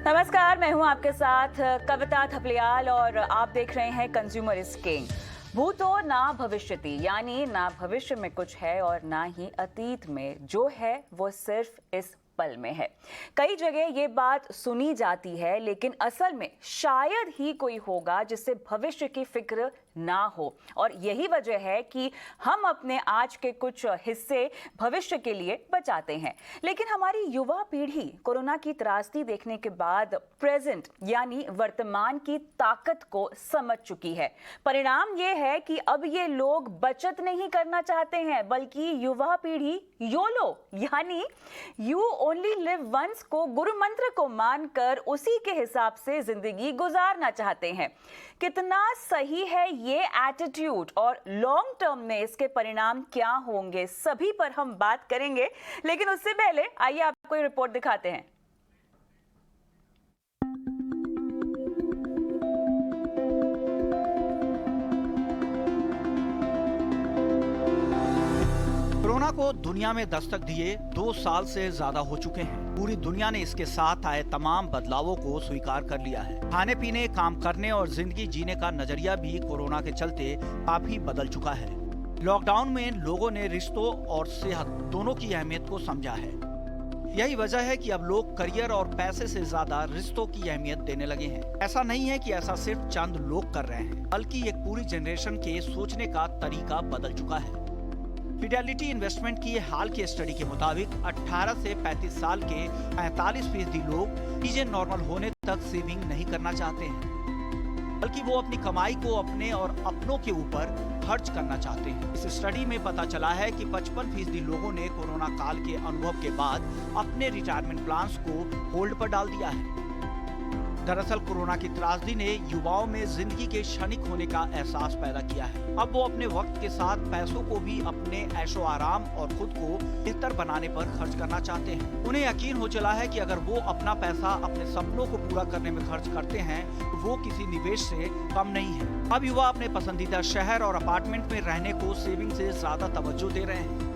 नमस्कार, मैं हूं आपके साथ कविता थपलियाल और आप देख रहे हैं कंज्यूमर इज किंग। भूतो ना भविष्यति, यानी ना भविष्य में कुछ है और ना ही अतीत में। जो है वो सिर्फ इस पल में है। कई जगह ये बात सुनी जाती है, लेकिन असल में शायद ही कोई होगा जिससे भविष्य की फिक्र ना हो। और यही वजह है कि हम अपने आज के कुछ हिस्से भविष्य के लिए बचाते हैं। लेकिन हमारी युवा पीढ़ी कोरोना की त्रासदी देखने के बाद प्रेजेंट यानी वर्तमान की ताकत को समझ चुकी है। परिणाम ये है कि अब ये लोग बचत नहीं करना चाहते हैं, बल्कि युवा पीढ़ी योलो यानी यू ओनली लिव वंस को गुरु मंत्र को मानकर उसी के हिसाब से जिंदगी गुजारना चाहते हैं। कितना सही है ये एटीट्यूड और लॉन्ग टर्म में इसके परिणाम क्या होंगे, सभी पर हम बात करेंगे। लेकिन उससे पहले आइए आपको ये रिपोर्ट दिखाते हैं। कोरोना को दुनिया में दस्तक दिए 2 साल से ज्यादा हो चुके हैं। पूरी दुनिया ने इसके साथ आए तमाम बदलावों को स्वीकार कर लिया है। खाने पीने, काम करने और जिंदगी जीने का नजरिया भी कोरोना के चलते काफी बदल चुका है। लॉकडाउन में लोगों ने रिश्तों और सेहत दोनों की अहमियत को समझा है। यही वजह है कि अब लोग करियर और पैसे से ज्यादा रिश्तों की अहमियत देने लगे हैं। ऐसा नहीं है कि ऐसा सिर्फ चंद लोग कर रहे हैं, बल्कि एक पूरी जनरेशन के सोचने का तरीका बदल चुका है। फिडेलिटी इन्वेस्टमेंट की हाल की स्टडी के मुताबिक 18 से 35 साल के 45% लोग चीजें नॉर्मल होने तक सेविंग नहीं करना चाहते हैं, बल्कि वो अपनी कमाई को अपने और अपनों के ऊपर खर्च करना चाहते हैं। इस स्टडी में पता चला है कि 55% लोगों ने कोरोना काल के अनुभव के बाद अपने रिटायरमेंट प्लान्स को होल्ड पर डाल दिया है। दरअसल कोरोना की त्रासदी ने युवाओं में जिंदगी के क्षणिक होने का एहसास पैदा किया है। अब वो अपने वक्त के साथ पैसों को भी अपने ऐशो आराम और खुद को बेहतर बनाने पर खर्च करना चाहते हैं। उन्हें यकीन हो चला है कि अगर वो अपना पैसा अपने सपनों को पूरा करने में खर्च करते हैं तो वो किसी निवेश से कम नहीं है। अब युवा अपने पसंदीदा शहर और अपार्टमेंट में रहने को सेविंग से ज्यादा तवज्जो दे रहे हैं।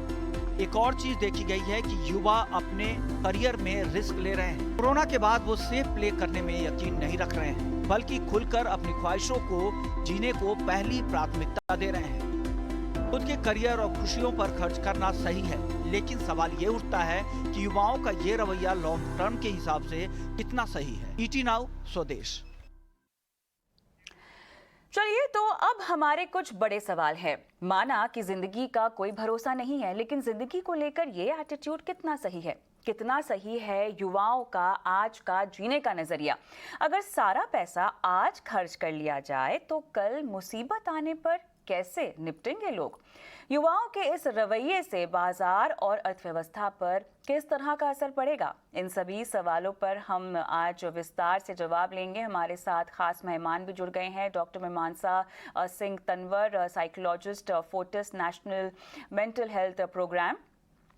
एक और चीज देखी गई है कि युवा अपने करियर में रिस्क ले रहे हैं। कोरोना के बाद वो सेफ प्ले करने में यकीन नहीं रख रहे हैं, बल्कि खुलकर अपनी ख्वाहिशों को जीने को पहली प्राथमिकता दे रहे हैं। खुद के करियर और खुशियों पर खर्च करना सही है, लेकिन सवाल ये उठता है कि युवाओं का ये रवैया लॉन्ग टर्म के हिसाब से कितना सही है। ईटी नाउ स्वदेश। चलिए, तो अब हमारे कुछ बड़े सवाल हैं। माना कि जिंदगी का कोई भरोसा नहीं है, लेकिन जिंदगी को लेकर ये एटीट्यूड कितना सही है? कितना सही है युवाओं का आज का जीने का नजरिया? अगर सारा पैसा आज खर्च कर लिया जाए तो कल मुसीबत आने पर कैसे निपटेंगे लोग? युवाओं के इस रवैये से बाजार और अर्थव्यवस्था पर किस तरह का असर पड़ेगा? इन सभी सवालों पर हम आज विस्तार से जवाब लेंगे। हमारे साथ खास मेहमान भी जुड़ गए हैं। Doctor Mimansa Singh Tanwar, psychologist, Fortis national mental health program.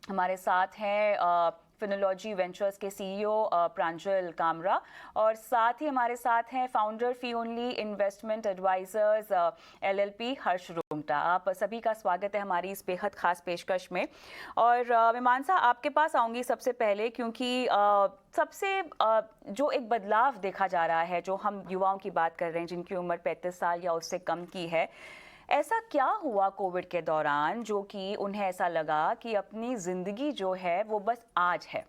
हमारे साथ हैं फिनोलॉजी वेंचर्स के सीईओ प्रांजल कामरा, और साथ ही हमारे साथ हैं founder fee only investment advisors LLP Harsh Rungta. आप सभी का स्वागत है हमारी इस बेहद खास पेशकश में। और मीमांसा, आपके पास आऊँगी सबसे पहले, क्योंकि सबसे जो एक बदलाव देखा जा रहा है, जो हम युवाओं की बात कर रहे हैं जिनकी उम्र 35 साल या उससे कम की है, ऐसा क्या हुआ कोविड के दौरान जो कि उन्हें ऐसा लगा कि अपनी जिंदगी जो है वो बस आज है,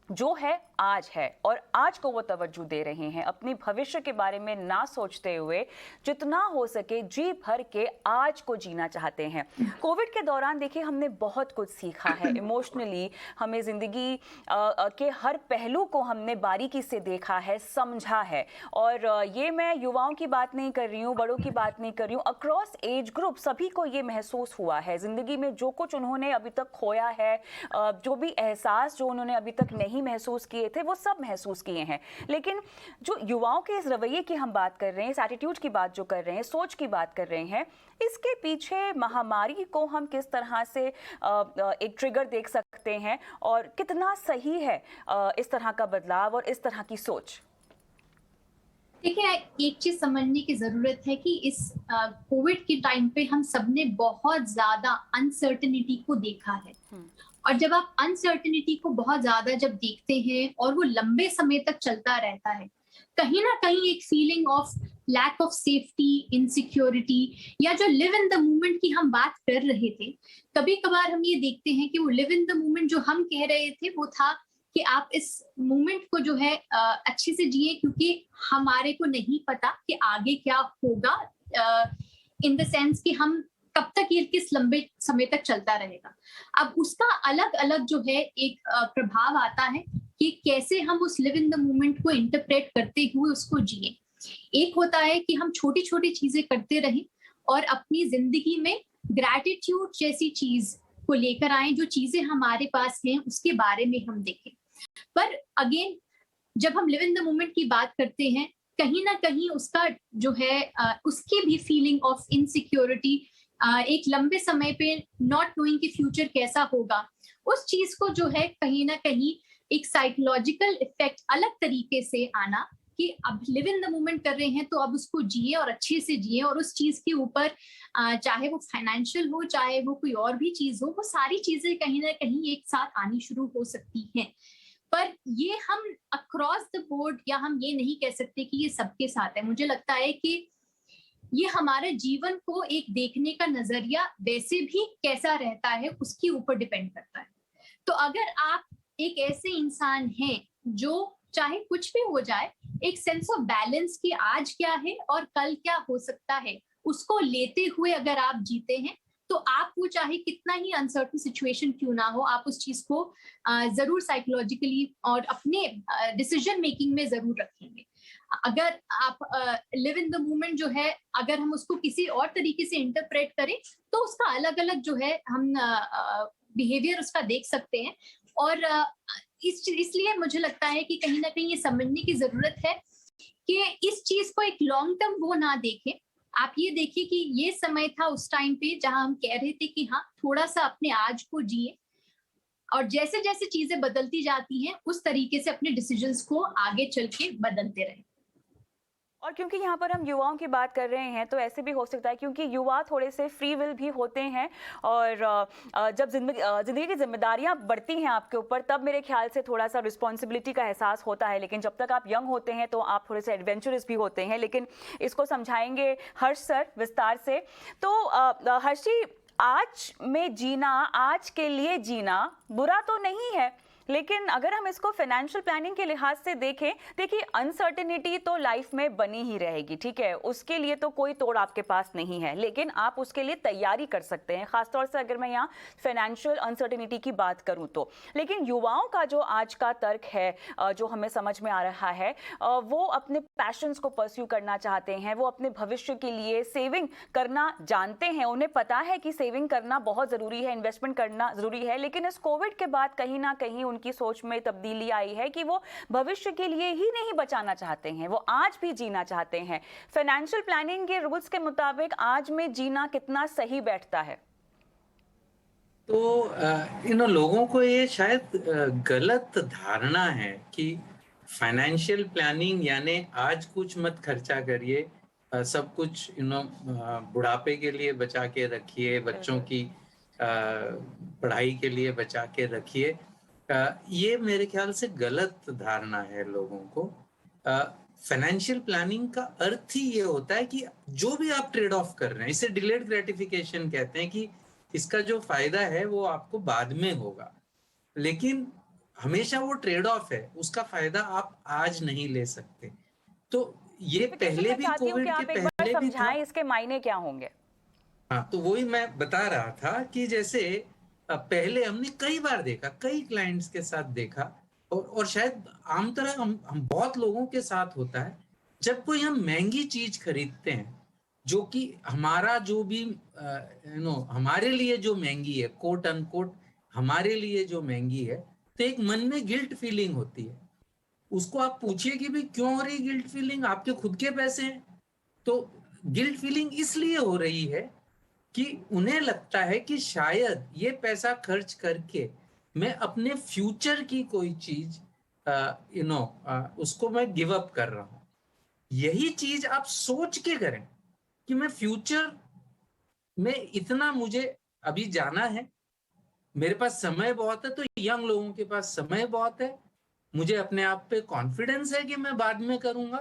जो है आज है, और आज को वो तवज्जो दे रहे हैं, अपनी भविष्य के बारे में ना सोचते हुए जितना हो सके जी भर के आज को जीना चाहते हैं। कोविड के दौरान देखिए हमने बहुत कुछ सीखा है इमोशनली, हमें जिंदगी के हर पहलू को हमने बारीकी से देखा है, समझा है। और ये मैं युवाओं की बात नहीं कर रही हूँ, बड़ों की बात नहीं कर रही हूँ, अक्रॉस एज ग्रुप सभी को ये महसूस हुआ है। जिंदगी में जो कुछ उन्होंने अभी तक खोया है, जो भी एहसास जो उन्होंने अभी तक नहीं महसूस किए थे, वो सब महसूस किए हैं। लेकिन जो युवाओं के इस रवैये की हम बात कर रहे हैं, इस एटीट्यूड की बात जो कर रहे हैं, सोच की बात कर रहे हैं, इसके पीछे महामारी को हम किस तरह से एक ट्रिगर देख सकते हैं, और कितना सही है इस तरह का बदलाव और इस तरह की सोच? देखिए, एक चीज समझने की जरूरत है कि इस कोविड के टाइम पे हम सबने बहुत ज्यादा अनसर्टेनिटी को देखा है। और जब आप अनसर्टेनिटी को बहुत ज्यादा जब देखते हैं और वो लंबे समय तक चलता रहता है, कहीं ना कहीं एक feeling of lack of safety, insecurity, या जो लिव इन द मोमेंट की हम बात कर रहे थे, कभी कभार हम ये देखते हैं कि वो लिव इन द मोमेंट जो हम कह रहे थे वो था कि आप इस मोमेंट को जो है अच्छे से जिए, क्योंकि हमारे को नहीं पता कि आगे क्या होगा, इन द सेंस कि हम कब तक ये किस लंबे समय तक चलता रहेगा। अब उसका अलग अलग जो है एक प्रभाव आता है कि कैसे हम उस लिव इन द मोमेंट को इंटरप्रेट करते हुए उसको जिए। एक होता है कि हम छोटी छोटी चीजें करते रहें और अपनी जिंदगी में ग्रैटिट्यूड जैसी चीज को लेकर आए, जो चीजें हमारे पास हैं उसके बारे में हम देखें। पर अगेन, जब हम लिव इन द मोमेंट की बात करते हैं, कहीं ना कहीं उसका जो है उसकी भी फीलिंग ऑफ इनसिक्योरिटी, एक लंबे समय पे नॉट नोइंग कि फ्यूचर कैसा होगा, उस चीज को जो है कहीं ना कहीं एक साइकोलॉजिकल इफेक्ट अलग तरीके से आना कि अब लिव इन द मोमेंट कर रहे हैं तो अब उसको जिए और अच्छे से जिए, और उस चीज के ऊपर चाहे वो फाइनेंशियल हो, चाहे वो कोई और भी चीज हो, वो सारी चीजें कहीं ना कहीं एक साथ आनी शुरू हो सकती हैं। पर ये हम अक्रॉस द बोर्ड या हम ये नहीं कह सकते कि ये सबके साथ है। मुझे लगता है कि ये हमारे जीवन को एक देखने का नजरिया वैसे भी कैसा रहता है उसके ऊपर डिपेंड करता है। तो अगर आप एक ऐसे इंसान हैं जो चाहे कुछ भी हो जाए, एक सेंस ऑफ बैलेंस की आज क्या है और कल क्या हो सकता है उसको लेते हुए अगर आप जीते हैं, तो आप वो चाहे कितना ही अनसर्टन सिचुएशन क्यों ना हो, आप उस चीज को जरूर साइकोलॉजिकली और अपने डिसीजन मेकिंग में जरूर रखेंगे। अगर आप लिव इन द मोमेंट जो है, अगर हम उसको किसी और तरीके से इंटरप्रेट करें तो उसका अलग अलग जो है हम बिहेवियर उसका देख सकते हैं। और इसलिए मुझे लगता है कि कहीं ना कहीं ये समझने की जरूरत है कि इस चीज को एक लॉन्ग टर्म वो ना देखें। आप ये देखिए कि ये समय था उस टाइम पे जहां हम कह रहे थे कि हाँ, थोड़ा सा अपने आज को जिए, और जैसे जैसे चीजें बदलती जाती हैं उस तरीके से अपने डिसीजंस को आगे चल के बदलते रहे। और क्योंकि यहाँ पर हम युवाओं की बात कर रहे हैं तो ऐसे भी हो सकता है क्योंकि युवा थोड़े से फ्री विल भी होते हैं, और जब जिंदगी की जिम्मेदारियां बढ़ती हैं आपके ऊपर, तब मेरे ख्याल से थोड़ा सा रिस्पॉन्सिबिलिटी का एहसास होता है। लेकिन जब तक आप यंग होते हैं तो आप थोड़े से एडवेंचरस भी होते हैं। लेकिन इसको समझाएंगे हर्ष सर विस्तार से। तो हर्ष जी, आज में जीना, आज के लिए जीना बुरा तो नहीं है, लेकिन अगर हम इसको फाइनेंशियल प्लानिंग के लिहाज से देखें, देखिए अनसर्टेनिटी तो लाइफ में बनी ही रहेगी, ठीक है, उसके लिए तो कोई तोड़ आपके पास नहीं है, लेकिन आप उसके लिए तैयारी कर सकते हैं, खासतौर से अगर मैं यहाँ फाइनेंशियल अनसर्टेनिटी की बात करूँ तो। लेकिन युवाओं का जो आज का तर्क है, जो हमें समझ में आ रहा है, वो अपने पैशंस को परस्यू करना चाहते हैं, वो अपने भविष्य के लिए सेविंग करना जानते हैं, उन्हें पता है कि सेविंग करना बहुत ज़रूरी है, इन्वेस्टमेंट करना ज़रूरी है। लेकिन इस कोविड के बाद कहीं ना कहीं उनकी सोच में तब्दीली आई है कि वो भविष्य के लिए ही नहीं बचाना चाहते हैं, वो आज भी जीना चाहते हैं। फाइनेंशियल प्लानिंग के रूल्स के मुताबिक आज में जीना कितना सही बैठता है? तो लोगों को ये शायद गलत धारणा है कि फाइनेंशियल प्लानिंग यानी आज कुछ मत खर्चा करिए, सब कुछ बुढ़ापे के लिए बचा के रखिए, बच्चों की पढ़ाई के लिए बचा के रखिए। ये मेरे ख्याल से गलत धारणा है लोगों को। फाइनेंशियल प्लानिंग का अर्थ ही ये होता है कि जो भी आप ट्रेड ऑफ कर रहे हैं, इसे डिलेड ग्रेटिफिकेशन कहते हैं, कि इसका जो फायदा है वो आपको बाद में होगा, लेकिन हमेशा वो ट्रेड ऑफ है, उसका फायदा आप आज नहीं ले सकते। तो ये पहले भी कोविड के पहले भी था। इसके मायने क्या होंगे? हाँ, तो वही मैं बता रहा था कि जैसे पहले हमने कई बार देखा, कई क्लाइंट्स के साथ देखा, और शायद आम तरह हम बहुत लोगों के साथ होता है, जब कोई हम महंगी चीज खरीदते हैं, जो कि हमारा जो भी हमारे लिए जो महंगी है, कोट अनकोट हमारे लिए जो महंगी है, तो एक मन में गिल्ट फीलिंग होती है। उसको आप पूछिए कि भाई क्यों हो रही गिल्ट फीलिंग, आपके खुद के पैसे हैं। तो गिल्ट फीलिंग इसलिए हो रही है कि उन्हें लगता है कि शायद ये पैसा खर्च करके मैं अपने फ्यूचर की कोई चीज उसको मैं गिव अप कर रहा हूं। यही चीज आप सोच के करें कि मैं फ्यूचर में इतना मुझे अभी जाना है, मेरे पास समय बहुत है, तो यंग लोगों के पास समय बहुत है, मुझे अपने आप पे कॉन्फिडेंस है कि मैं बाद में करूंगा,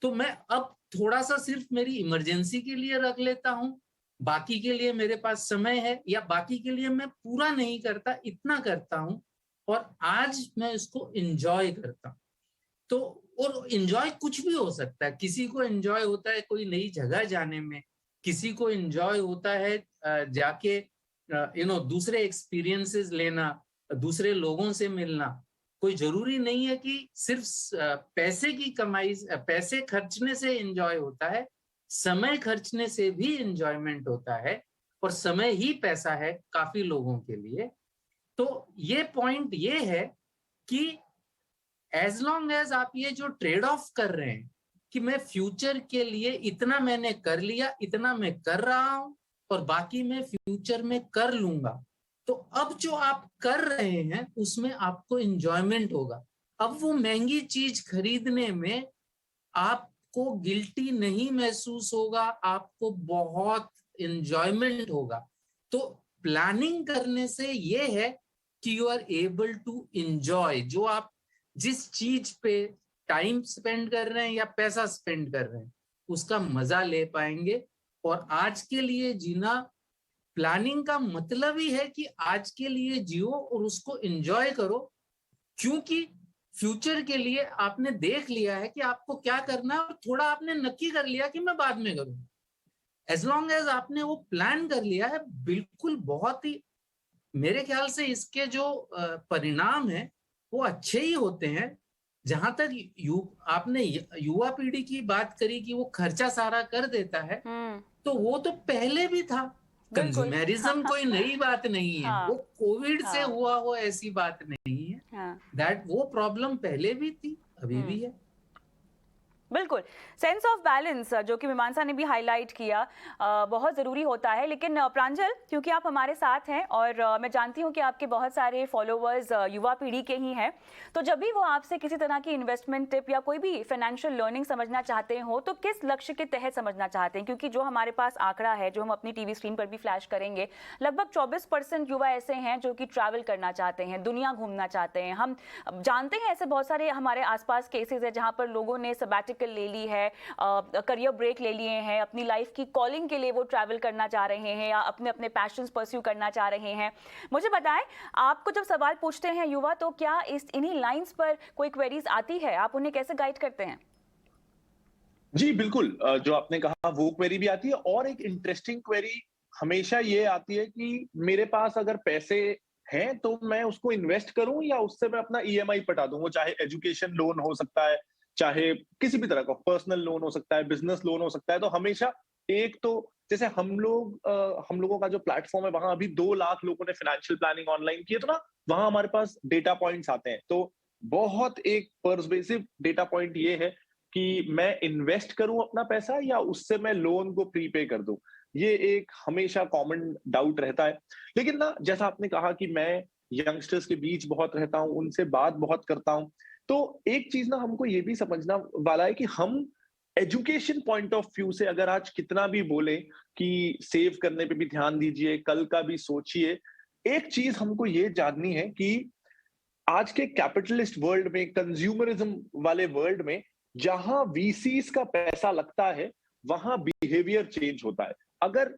तो मैं अब थोड़ा सा सिर्फ मेरी इमरजेंसी के लिए रख लेता हूं, बाकी के लिए मेरे पास समय है, या बाकी के लिए मैं पूरा नहीं करता, इतना करता हूं और आज मैं इसको एंजॉय करता हूं। तो और एंजॉय कुछ भी हो सकता है, किसी को एंजॉय होता है कोई नई जगह जाने में, किसी को एंजॉय होता है जाके दूसरे एक्सपीरियंसेस लेना, दूसरे लोगों से मिलना। कोई जरूरी नहीं है कि सिर्फ पैसे की कमाई, पैसे खर्चने से एंजॉय होता है, समय खर्चने से भी एंजॉयमेंट होता है, और समय ही पैसा है काफी लोगों के लिए। तो ये पॉइंट ये है कि एज लॉन्ग एज आप ये जो ट्रेड ऑफ कर रहे हैं कि मैं फ्यूचर के लिए इतना मैंने कर लिया, इतना मैं कर रहा हूं और बाकी मैं फ्यूचर में कर लूंगा, तो अब जो आप कर रहे हैं उसमें आपको एंजॉयमेंट होगा। अब वो महंगी चीज खरीदने में आपको गिल्टी नहीं महसूस होगा, आपको बहुत एंजॉयमेंट होगा। तो प्लानिंग करने से ये है कि you are able to enjoy जो आप जिस चीज पे टाइम स्पेंड कर रहे हैं या पैसा स्पेंड कर रहे हैं उसका मजा ले पाएंगे। और आज के लिए जीना, प्लानिंग का मतलब ही है कि आज के लिए जियो और उसको एंजॉय करो, क्योंकि फ्यूचर के लिए आपने देख लिया है कि आपको क्या करना है और थोड़ा आपने नक्की कर लिया कि मैं बाद में करूंगा। एज लॉन्ग एज आपने वो प्लान कर लिया है, बिल्कुल बहुत ही मेरे ख्याल से इसके जो परिणाम है वो अच्छे ही होते हैं। जहां तक आपने युवा पीढ़ी की बात करी कि वो खर्चा सारा कर देता है, तो वो तो पहले भी था। कंज्यूमरिज्म कोई नई बात नहीं है, हाँ, वो कोविड से हाँ, हुआ हो ऐसी बात नहीं है। हाँ, वो प्रॉब्लम पहले भी थी, अभी भी है। बिल्कुल। सेंस ऑफ बैलेंस जो कि मीमांसा ने भी हाईलाइट किया, बहुत ज़रूरी होता है। लेकिन प्रांजल, क्योंकि आप हमारे साथ हैं और मैं जानती हूं कि आपके बहुत सारे फॉलोअर्स युवा पीढ़ी के ही हैं, तो जब भी वो आपसे किसी तरह की इन्वेस्टमेंट टिप या कोई भी फाइनेंशियल लर्निंग समझना चाहते हो, तो किस लक्ष्य के तहत समझना चाहते हैं? क्योंकि जो हमारे पास आंकड़ा है, जो हम अपनी टीवी स्क्रीन पर भी फ्लैश करेंगे, लगभग 24% युवा ऐसे हैं जो कि ट्रैवल करना चाहते हैं, दुनिया घूमना चाहते हैं। हम जानते हैं ऐसे बहुत सारे हमारे आसपास केसेस है जहां पर लोगों ने सबैटिकल ले ली है, करियर ब्रेक ले लिए हैं, अपनी लाइफ की कॉलिंग के लिए वो ट्रैवल करना चाह रहे हैं या अपने अपने पैशंस परस्यू करना चाह रहे हैं। मुझे बताएं, आपको जब सवाल पूछते हैं युवा, तो क्या इन्हीं लाइंस पर कोई क्वेरीज आती है? आप उन्हें कैसे गाइड करते हैं? जी बिल्कुल, जो आपने कहा वो क्वेरी भी आती है, और एक इंटरेस्टिंग क्वेरी हमेशा ये आती है कि मेरे पास अगर पैसे हैं तो मैं उसको इन्वेस्ट करूं या उससे मैं अपना ईएमआई पटा दूं। वो चाहे एजुकेशन लोन हो सकता है, चाहे किसी भी तरह का पर्सनल लोन हो सकता है, बिजनेस लोन हो सकता है। तो हमेशा एक तो जैसे हम लोगों का जो प्लेटफॉर्म है वहां अभी 2 लाख लोगों ने फाइनेंशियल प्लानिंग ऑनलाइन की है, तो ना वहां हमारे पास डेटा पॉइंट्स आते हैं। तो बहुत एक पर्सवेसिव डेटा पॉइंट ये है कि मैं इन्वेस्ट करूं अपना पैसा या उससे मैं लोन को प्रीपे कर दूं। ये एक हमेशा कॉमन डाउट रहता है। लेकिन ना, जैसा आपने कहा कि मैं यंगस्टर्स के बीच बहुत रहता हूं, उनसे बात बहुत करता हूं, तो एक चीज ना हमको ये भी समझना वाला है कि हम एजुकेशन पॉइंट ऑफ व्यू से अगर आज कितना भी बोले कि सेव करने पे भी ध्यान दीजिए, कल का भी सोचिए, एक चीज हमको ये जाननी है कि आज के कैपिटलिस्ट वर्ल्ड में, कंज्यूमरिज्म वाले वर्ल्ड में, जहां वीसीस का पैसा लगता है वहां बिहेवियर चेंज होता है। अगर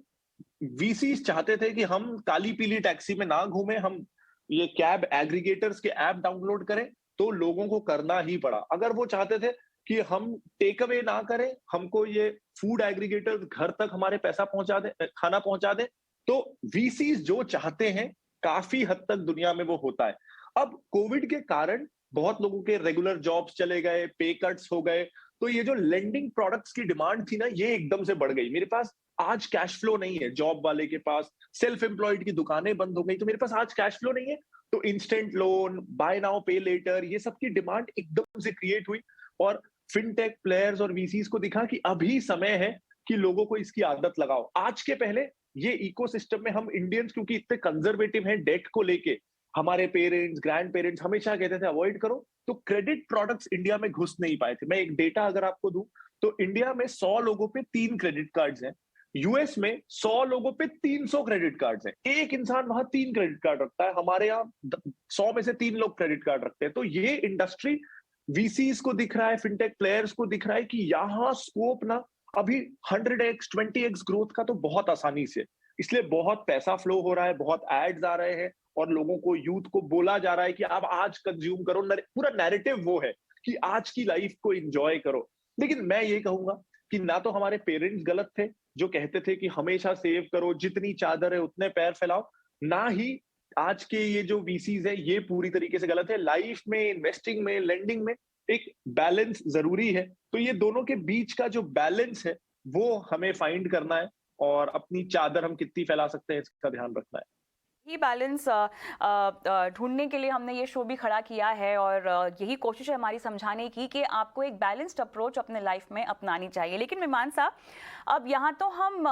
वीसीस चाहते थे कि हम काली पीली टैक्सी में ना घूमें, हम ये कैब एग्रीगेटर्स के ऐप डाउनलोड करें, तो लोगों को करना ही पड़ा। अगर वो चाहते थे कि हम टेक अवे ना करें, हमको ये फूड एग्रीगेटर्स घर तक हमारे पैसा पहुंचा दे, खाना पहुंचा दे, तो वीसीस जो चाहते हैं काफी हद तक दुनिया में वो होता है। अब कोविड के कारण बहुत लोगों के रेगुलर जॉब्स चले गए, पे कट्स हो गए, तो ये जो लेंडिंग प्रोडक्ट्स की डिमांड थी ना, ये एकदम से बढ़ गई। मेरे पास आज कैश फ्लो नहीं है, जॉब वाले के पास, सेल्फ एम्प्लॉयड की दुकानें बंद हो गई, तो मेरे पास आज कैश फ्लो नहीं है, तो इंस्टेंट लोन, बाय नाउ पे लेटर, ये सब की डिमांड एकदम से क्रिएट हुई। और फिनटेक प्लेयर्स और वीसीस को दिखा कि अभी समय है कि लोगों को इसकी आदत लगाओ। आज के पहले ये इकोसिस्टम में हम इंडियंस क्योंकि इतने कंजर्वेटिव हैं डेट को लेके, हमारे पेरेंट्स, ग्रैंड पेरेंट्स हमेशा कहते थे अवॉइड करो, तो क्रेडिट प्रोडक्ट्स इंडिया में घुस नहीं पाए थे। मैं एक डेटा अगर आपको दूं, तो इंडिया में 100 लोगों पे 3 क्रेडिट कार्ड्स हैं, यूएस में 100 लोगों पे 300 क्रेडिट कार्ड्स हैं। एक इंसान वहां 3 क्रेडिट कार्ड रखता है, हमारे यहाँ 100 में से 3 लोग क्रेडिट कार्ड रखते हैं। तो ये इंडस्ट्री वीसीज को दिख रहा है, फिनटेक प्लेयर्स को दिख रहा है कि यहाँ स्कोप ना अभी 100x 20x ग्रोथ का तो बहुत आसानी से, इसलिए बहुत पैसा फ्लो हो रहा है, बहुत एड्स आ रहे हैं और लोगों को, यूथ को बोला जा रहा है कि आप आज कंज्यूम करो। पूरा नैरेटिव वो है कि आज की लाइफ को एंजॉय करो। लेकिन मैं ये कहूंगा कि ना तो हमारे पेरेंट्स गलत थे जो कहते थे कि हमेशा सेव करो, जितनी चादर है उतने पैर फैलाओ, ना ही आज के ये जो वीसीज है ये पूरी तरीके से गलत है। लाइफ में, इन्वेस्टिंग में, लेंडिंग में एक बैलेंस जरूरी है। तो ये दोनों के बीच का जो बैलेंस है वो हमें फाइंड करना है और अपनी चादर हम कितनी फैला सकते हैं इसका ध्यान रखना है। यही बैलेंस ढूंढने के लिए हमने ये शो भी खड़ा किया है और यही कोशिश है हमारी समझाने की कि आपको एक बैलेंस्ड अप्रोच अपने लाइफ में अपनानी चाहिए। लेकिन मेहमान साहब, अब यहाँ तो हम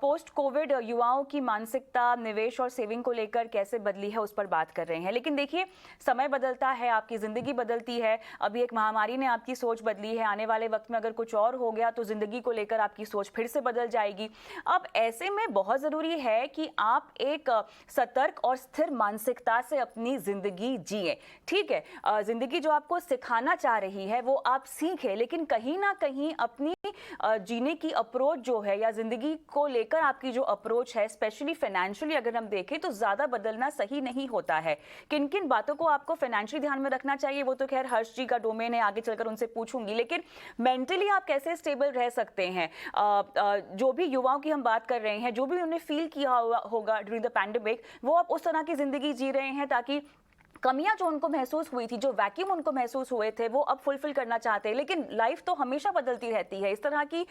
पोस्ट कोविड युवाओं की मानसिकता, निवेश और सेविंग को लेकर कैसे बदली है उस पर बात कर रहे हैं। लेकिन देखिए, समय बदलता है, आपकी ज़िंदगी बदलती है। अभी एक महामारी ने आपकी सोच बदली है, आने वाले वक्त में अगर कुछ और हो गया तो ज़िंदगी को लेकर आपकी सोच फिर से बदल जाएगी। अब ऐसे में बहुत ज़रूरी है कि आप एक सतर्क और स्थिर मानसिकता से अपनी जिंदगी जिए। ठीक है, जिंदगी जो आपको सिखाना चाह रही है वो आप सीखें, लेकिन कहीं ना कहीं अपनी जीने की अप्रोच जो है या जिंदगी को लेकर आपकी जो अप्रोच है, स्पेशली फाइनेंशियली अगर हम देखें तो ज्यादा बदलना सही नहीं होता है। किन किन बातों को आपको फाइनेंशियली ध्यान में रखना चाहिए वो तो खैर हर्ष जी का डोमेन है, आगे चलकर उनसे पूछूंगी। लेकिन मेंटली आप कैसे स्टेबल रह सकते हैं? जो भी युवाओं की हम बात कर रहे हैं, जो भी उन्होंने फील किया होगा ड्यूरिंग द पैंडेमिक, वो अब उस तरह की जिंदगी जी रहे हैं ताकि कमियां जो उनको महसूस हुई थी, जो वैक्यूम उनको महसूस हुए थे, वो अब फुलफिल करना चाहते हैं। लेकिन लाइफ तो हमेशा बदलती रहती है, इस तरह की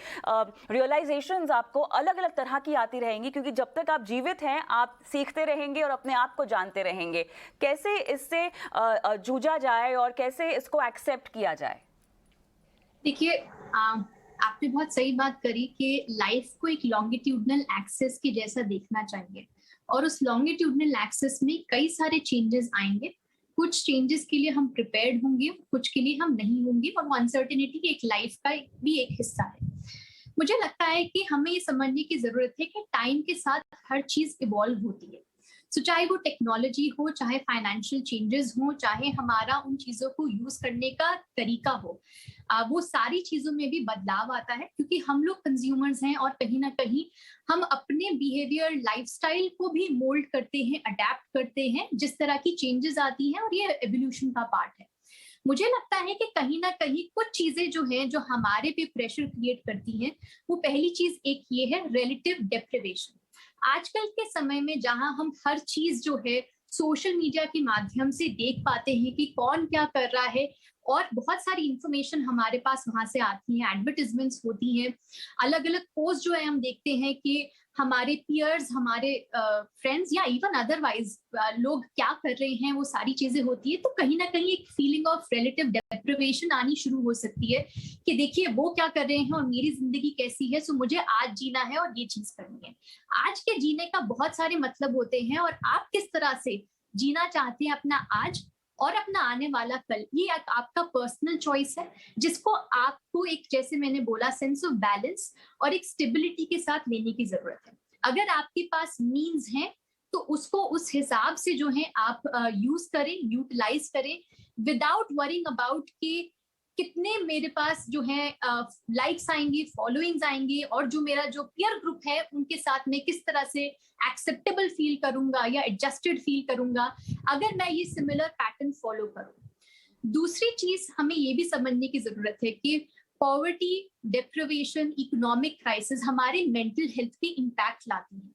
रियलाइजेशंस आपको अलग अलग तरह की आती रहेंगी, क्योंकि जब तक आप जीवित हैं आप सीखते रहेंगे और अपने आप को जानते रहेंगे। कैसे इससे जूझा जाए और कैसे इसको एक्सेप्ट किया जाए? देखिए, आपने बहुत सही बात करी कि लाइफ को एक लॉन्गिट्यूडनल एक्सेस के जैसा देखना चाहिए और उस लॉन्गिट्यूडनल एक्सेस में कई सारे चेंजेस आएंगे। कुछ चेंजेस के लिए हम प्रिपेयर्ड होंगे, कुछ के लिए हम नहीं होंगे, और वो अनसर्टेनिटी एक लाइफ का भी एक हिस्सा है। मुझे लगता है कि हमें ये समझने की जरूरत है कि टाइम के साथ हर चीज इवॉल्व होती है। सो चाहे वो टेक्नोलॉजी हो, चाहे फाइनेंशियल चेंजेस हो, चाहे हमारा उन चीजों को यूज करने का तरीका हो, वो सारी चीजों में भी बदलाव आता है, क्योंकि हम लोग कंज्यूमर्स हैं और कहीं ना कहीं हम अपने बिहेवियर, लाइफस्टाइल को भी मोल्ड करते हैं, अडेप्ट करते हैं जिस तरह की चेंजेस आती हैं, और ये एवोल्यूशन का पार्ट है। मुझे लगता है कि कहीं ना कहीं कुछ चीजें जो हैं जो हमारे पे प्रेशर क्रिएट करती हैं, वो पहली चीज एक ये है रिलेटिव डेप्रिवेशन। आजकल के समय में जहां हम हर चीज जो है सोशल मीडिया के माध्यम से देख पाते हैं कि कौन क्या कर रहा है, और बहुत सारी इंफॉर्मेशन हमारे पास वहां से आती है, एडवर्टाइजमेंट्स होती हैं, अलग अलग पोस्ट जो है हम देखते हैं कि हमारे पीयर्स, हमारे फ्रेंड्स या इवन अदरवाइज लोग क्या कर रहे हैं, वो सारी चीजें होती है। तो कहीं ना कहीं एक फीलिंग ऑफ रिलेटिव डेप्रिवेशन आनी शुरू हो सकती है कि देखिए वो क्या कर रहे हैं और मेरी जिंदगी कैसी है, सो मुझे आज जीना है और ये चीज करनी है। आज के जीने का बहुत सारे मतलब होते हैं, और आप किस तरह से जीना चाहते हैं अपना आज और अपना आने वाला कल, ये आपका पर्सनल चॉइस है, जिसको आपको एक, जैसे मैंने बोला, सेंस ऑफ बैलेंस और एक स्टेबिलिटी के साथ लेने की जरूरत है। अगर आपके पास मीन्स हैं तो उसको उस हिसाब से जो है आप यूज करें, यूटिलाइज करें, विदाउट वरिंग अबाउट कि कितने मेरे पास जो है लाइक्स आएंगे, फॉलोइंग्स आएंगे, और जो मेरा जो पीयर ग्रुप है उनके साथ में किस तरह से एक्सेप्टेबल फील करूंगा या एडजस्टेड फील करूंगा अगर मैं ये सिमिलर पैटर्न फॉलो करूं। दूसरी चीज हमें ये भी समझने की जरूरत है कि पॉवर्टी, डेप्रिवेशन, इकोनॉमिक क्राइसिस हमारे मेंटल हेल्थ पे इम्पैक्ट लाती है।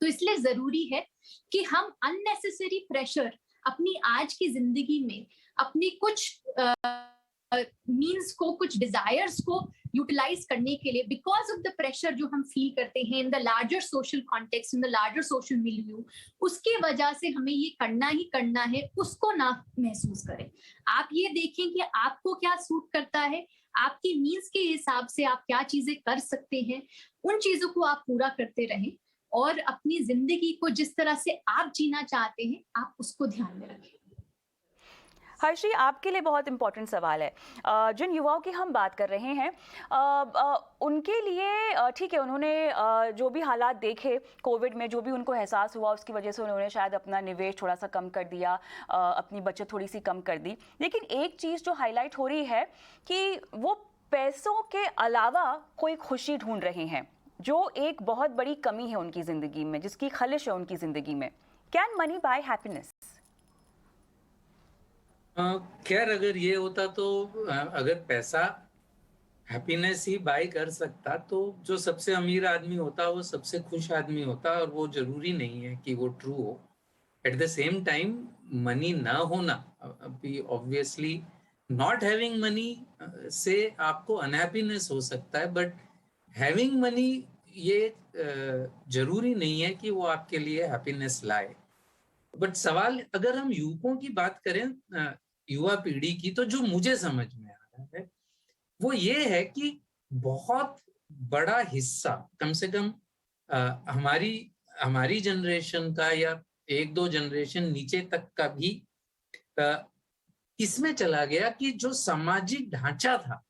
तो इसलिए जरूरी है कि हम अननेसेसरी प्रेशर अपनी आज की जिंदगी में अपनी कुछ मीन्स को, कुछ डिजायर्स को यूटिलाइज करने के लिए, बिकॉज ऑफ द प्रेशर जो हम फील करते हैं in the larger social context, in the larger social milieu, उसके वजह से हमें ये करना ही करना है, उसको ना महसूस करें। आप ये देखें कि आपको क्या सूट करता है, आपकी मीन्स के हिसाब से आप क्या चीजें कर सकते हैं, उन चीजों को आप पूरा करते रहें, और अपनी जिंदगी को जिस तरह से आप जीना चाहते हैं आप उसको ध्यान में रखें। हर्षी, आपके लिए बहुत इंपॉर्टेंट सवाल है। जिन युवाओं की हम बात कर रहे हैं उनके लिए ठीक है, उन्होंने जो भी हालात देखे कोविड में, जो भी उनको एहसास हुआ, उसकी वजह से उन्होंने शायद अपना निवेश थोड़ा सा कम कर दिया, अपनी बचत थोड़ी सी कम कर दी। लेकिन एक चीज़ जो हाईलाइट हो रही है कि वो पैसों के अलावा कोई खुशी ढूंढ रहे हैं, जो एक बहुत बड़ी कमी है उनकी ज़िंदगी में, जिसकी खलिश है उनकी ज़िंदगी में। Can money by happiness? खैर अगर ये होता तो अगर पैसा हैप्पीनेस ही बाय कर सकता तो जो सबसे अमीर आदमी होता वो सबसे खुश आदमी होता, और वो जरूरी नहीं है कि वो ट्रू हो। At the same time money ना होना, अभी ऑब्वियसली नॉट हैविंग मनी से आपको अनहैप्पीनेस हो सकता है, बट हैविंग मनी ये जरूरी नहीं है कि वो आपके लिए हैप्पीनेस लाए। बट सवाल, अगर हम युवकों की बात करें, युवा पीढ़ी की, तो जो मुझे समझ में आ रहा है वो ये है कि बहुत बड़ा हिस्सा, कम से कम हमारी जनरेशन का या एक दो जनरेशन नीचे तक का भी इसमें चला गया कि जो सामाजिक ढांचा था,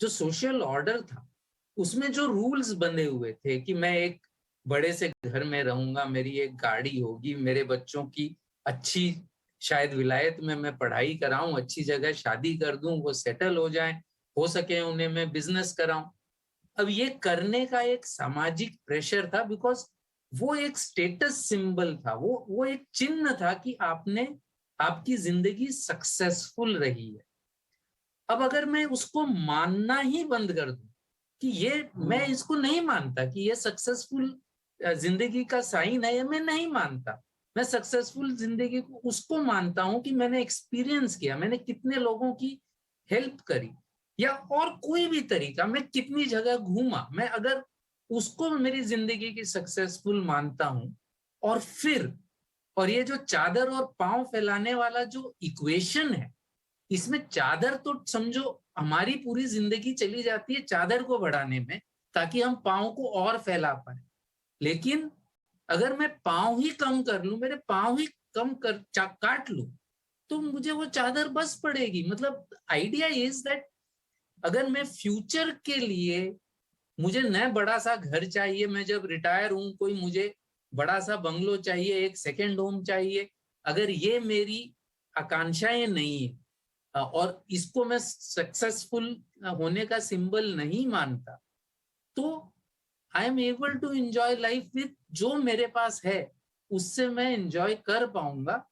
जो सोशल ऑर्डर था, उसमें जो रूल्स बंधे हुए थे कि मैं एक बड़े से घर में रहूंगा, मेरी एक गाड़ी होगी, मेरे बच्चों की अच्छी शायद विलायत में मैं पढ़ाई कराऊं, अच्छी जगह शादी कर दूं, वो सेटल हो जाएं, हो सके उन्हें मैं बिजनेस कराऊं। अब ये करने का एक सामाजिक प्रेशर था, बिकॉज वो एक स्टेटस सिंबल था, वो एक चिन्ह था कि आपकी जिंदगी सक्सेसफुल रही है। अब अगर मैं उसको मानना ही बंद कर दूं कि ये, मैं इसको नहीं मानता कि ये सक्सेसफुल जिंदगी का साइन है, मैं नहीं मानता। मैं सक्सेसफुल जिंदगी को उसको मानता हूं कि मैंने एक्सपीरियंस किया, मैंने कितने लोगों की हेल्प करी, या और कोई भी तरीका, मैं कितनी जगह घूमा, मैं अगर उसको मेरी जिंदगी की सक्सेसफुल मानता हूं, और ये जो चादर और पांव फैलाने वाला जो इक्वेशन है, इसमें चादर तो समझो हमारी पूरी जिंदगी चली जाती है चादर को बढ़ाने में, ताकि हम पांव को और फैला पाए। लेकिन अगर मैं पांव ही कम कर लूं, मेरे पांव ही कम कर काट लूं, तो मुझे वो चादर बस पड़ेगी। मतलब आइडिया इज दैट अगर मैं फ्यूचर के लिए, मुझे न बड़ा सा घर चाहिए, मैं जब रिटायर हूं कोई मुझे बड़ा सा बंगलो चाहिए, एक सेकेंड होम चाहिए, अगर ये मेरी आकांक्षाएं नहीं है और इसको मैं सक्सेसफुल होने का सिंबल नहीं मानता, तो I am able to enjoy life with जो मेरे पास है, उससे मैं एंजॉय कर पाऊंगा।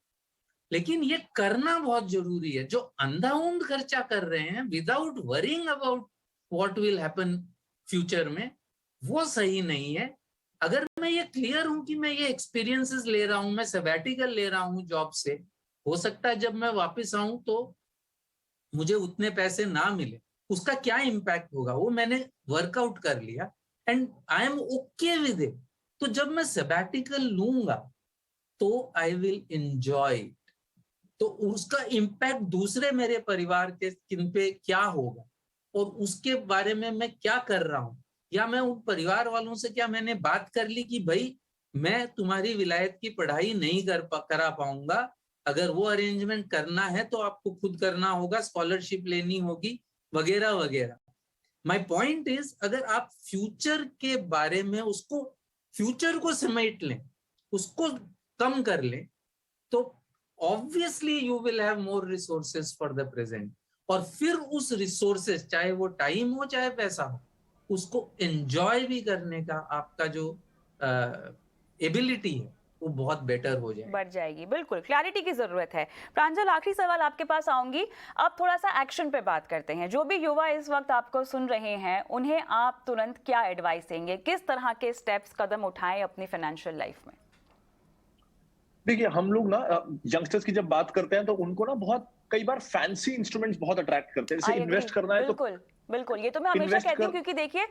लेकिन ये करना बहुत जरूरी है। जो अंधाधुंध खर्चा कर रहे हैं without worrying about what will happen future में, वो सही नहीं है। अगर मैं ये क्लियर हूं कि मैं ये एक्सपीरियंसेस ले रहा हूं, मैं सबैटिकल ले रहा हूं जॉब से, हो सकता है जब मैं वापस आऊं तो मुझे उतने पैसे ना मिले, उसका क्या इम्पैक्ट होगा वो मैंने वर्कआउट कर लिया and I am okay with it. तो जब मैं सबैटिकल लूंगा तो आई विल एंजॉय इट। तो उसका इम्पैक्ट दूसरे मेरे परिवार के किन पे क्या होगा और उसके बारे में मैं क्या कर रहा हूं, या मैं उन परिवार वालों से क्या मैंने बात कर ली कि भाई मैं तुम्हारी विलायत की पढ़ाई नहीं करा पाऊंगा, अगर वो अरेंजमेंट करना है तो आपको खुद करना होगा, स्कॉलरशिप लेनी होगी, वगैरह वगैरह। माय पॉइंट इज, अगर आप फ्यूचर के बारे में उसको, फ्यूचर को समेट लें, उसको कम कर लें, तो obviously you will have more resources for the present. और फिर उस रिसोर्सेज, चाहे वो टाइम हो चाहे पैसा हो, उसको एंजॉय भी करने का आपका जो एबिलिटी है वो बहुत बेटर हो जाएगी, बढ़ जाएगी। बिल्कुल, क्लैरिटी की जरूरत है। प्रांजल, आखिरी सवाल आपके पास आऊंगी। अब थोड़ा सा एक्शन पे बात करते हैं। जो भी युवा इस वक्त आपको सुन रहे हैं, उन्हें आप तुरंत क्या एडवाइस देंगे? किस तरह के स्टेप्स, कदम उठाएं अपनी फाइनेंशियल लाइफ में? देखिए, हम लोग ना यंगस्टर्स की जब बात करते हैं तो उनको ना बहुत कई बार फैंसी इंस्ट्रूमेंट्स बहुत अट्रैक्ट करते हैं। जैसे इन्वेस्ट करना है बिल्कुल, बिल्कुल, ये तो मैं हमेशा कहती हूँ, क्योंकि देखिए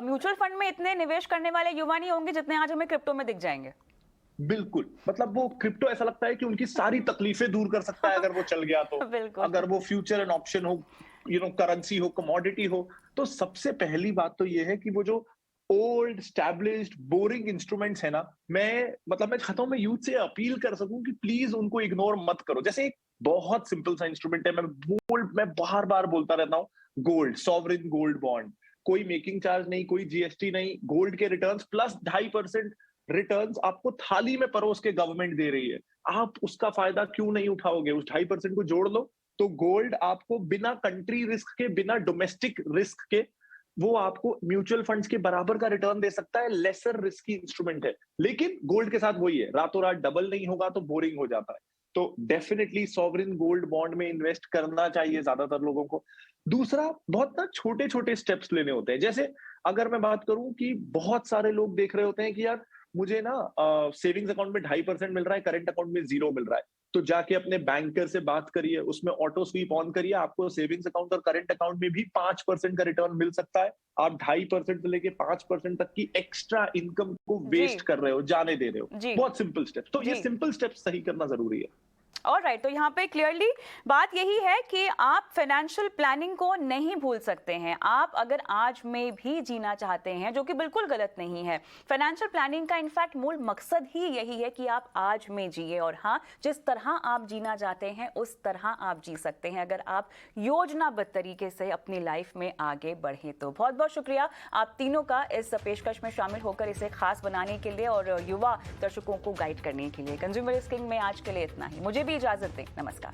म्यूचुअल फंड में इतने निवेश करने वाले युवा नहीं होंगे जितने आज हमें क्रिप्टो में दिख जाएंगे। बिल्कुल, मतलब वो क्रिप्टो ऐसा लगता है कि उनकी सारी तकलीफें दूर कर सकता है अगर वो चल गया तो। अगर वो फ्यूचर एंड ऑप्शन हो, करेंसी हो, कमोडिटी हो, तो सबसे पहली बात तो ये है कि वो जो ओल्ड एस्टैब्लिश्ड बोरिंग इंस्ट्रूमेंट्स है ना, मैं चाहता हूं मैं यूथ से अपील कर सकूं कि प्लीज उनको इग्नोर मत करो। जैसे एक बहुत सिंपल सा इंस्ट्रूमेंट है। मैं बार बार बोलता रहता हूँ, गोल्ड, सॉवरिन गोल्ड बॉन्ड, कोई मेकिंग चार्ज नहीं, कोई जीएसटी नहीं, गोल्ड के रिटर्न्स प्लस 2.5% रिटर्न्स आपको थाली में परोस के गवर्नमेंट दे रही है। आप उसका फायदा क्यों नहीं उठाओगे? उस 2.5% को जोड़ लो, तो गोल्ड आपको बिना कंट्री रिस्क के, बिना डोमेस्टिक रिस्क के, वो आपको म्यूचुअल फंड्स के बराबर का रिटर्न दे सकता है। लेसर रिस्की इंस्ट्रूमेंट है, लेकिन गोल्ड के साथ वही है, रातों रात डबल नहीं होगा तो बोरिंग हो जाता है। तो डेफिनेटली सॉवरिन गोल्ड बॉन्ड में इन्वेस्ट करना चाहिए ज्यादातर लोगों को। दूसरा, बहुत ना छोटे छोटे स्टेप्स लेने होते हैं। जैसे अगर मैं बात करूं कि बहुत सारे लोग देख रहे होते हैं कि यार मुझे ना सेविंग्स अकाउंट में 2.5% मिल रहा है, करंट अकाउंट में 0 मिल रहा है, तो जाके अपने बैंकर से बात करिए, उसमें ऑटो स्वीप ऑन करिए, आपको सेविंग्स अकाउंट और करंट अकाउंट में भी 5% का रिटर्न मिल सकता है। आप 2.5% से लेके 5% तक की एक्स्ट्रा इनकम को वेस्ट कर रहे हो, जाने दे रहे हो। बहुत सिंपल स्टेप्स, तो ये सिंपल स्टेप्स सही करना जरूरी है। ऑलराइट, तो यहाँ पे क्लियरली बात यही है कि आप फाइनेंशियल प्लानिंग को नहीं भूल सकते हैं। आप अगर आज में भी जीना चाहते हैं, जो कि बिल्कुल गलत नहीं है, फाइनेंशियल प्लानिंग का इनफैक्ट मूल मकसद ही यही है कि आप आज में जिए, और हाँ, जिस तरह आप जीना चाहते हैं उस तरह आप जी सकते हैं अगर आप योजनाबद्ध तरीके से अपनी लाइफ में आगे बढ़े। तो बहुत बहुत शुक्रिया आप तीनों का इस पेशकश में शामिल होकर इसे खास बनाने के लिए और युवा दर्शकों को गाइड करने के लिए। कंज्यूमर इज किंग में आज के लिए इतना ही। मुझे भी इजाजत दें। नमस्कार।